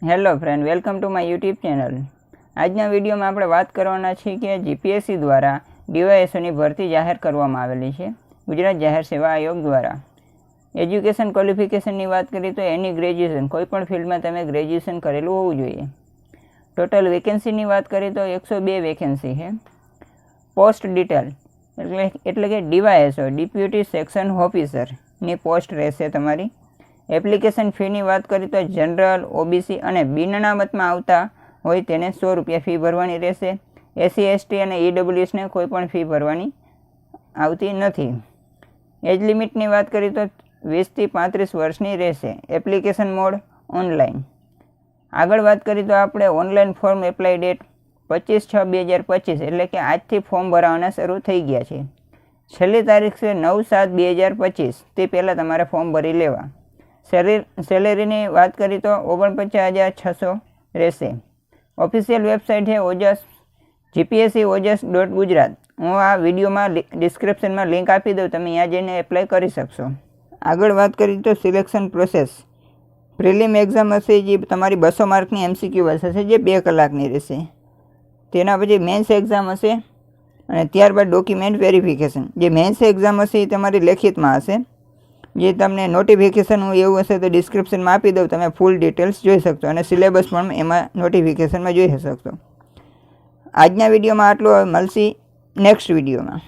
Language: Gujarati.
Hello friend, welcome to my YouTube channel. આજના વિડીયોમાં આપણે વાત કરવાના છીએ કે જીપીએસસી દ્વારા ડીવાયએસઓની ભરતી જાહેર કરવામાં આવેલી છે ગુજરાત જાહેર સેવા આયોગ દ્વારા. એજ્યુકેશન ક્વોલિફિકેશનની વાત કરીએ તો એની ગ્રેજ્યુએશન, કોઈપણ ફિલ્ડમાં તમે ગ્રેજ્યુએશન કરેલું હોવું જોઈએ. ટોટલ વેકેન્સીની વાત કરીએ તો 102 વેકેન્સી છે. પોસ્ટ ડિટેલ એટલે કે ડીવાયએસઓ ડેપ્યુટી સેક્શન ઓફિસરની પોસ્ટ રહેશે તમારી. એપ્લિકેશન ફીની વાત કરીએ તો જનરલ, ઓબીસી અને બિનઅનામતમાં આવતા હોય તેને ₹100 ફી ભરવાની રહેશે. એસસી, એસટી અને ઈડબ્લ્યુએસને કોઈ પણ ફી ભરવાની આવતી નથી. એજ લિમિટની વાત કરીએ તો 20 થી 35 વર્ષની રહેશે. Application mode online. આગળ વાત કરીએ તો આપણે ઓનલાઈન ફોર્મ એપ્લાય ડેટ 25/6/2025 એટલે કે આજથી ફોર્મ ભરાવાના શરૂ થઈ ગયા છે. છેલ્લી તારીખ છે 9/7/2025. તે પહેલાં તમારે ફોર્મ ભરી લેવા. સેલેરીની વાત કરીએ તો 49,600 રહેશે. ઓફિશિયલ વેબસાઇટ છે ઓજસ gpsc.ojas.gujarat. હું આ વિડીયોમાં ડિસ્ક્રિપ્શનમાં લિંક આપી દઉં, તમે ત્યાં જઈને એપ્લાય કરી શકશો. આગળ વાત કરીએ તો સિલેક્શન પ્રોસેસ. પ્રિલિમ એક્ઝામ હશે જે તમારી 200 માર્કની MCQ હશે જે 2 કલાકની રહેશે. તેના પછી મેન્સ એક્ઝામ હશે અને ત્યારબાદ ડોક્યુમેન્ટ વેરિફિકેશન. જે મેન્સ એક્ઝામ હશે એ તમારી લેખિતમાં હશે. જે તમને નોટિફિકેશન એવું હશે તો ડિસ્ક્રિપ્શનમાં આપી દઉં, તમે ફૂલ ડિટેલ્સ જોઈ શકશો અને સિલેબસ પણ એમાં નોટિફિકેશનમાં જોઈ શકશો. આજના વિડીયોમાં આટલું, મળશે નેક્સ્ટ વિડીયોમાં.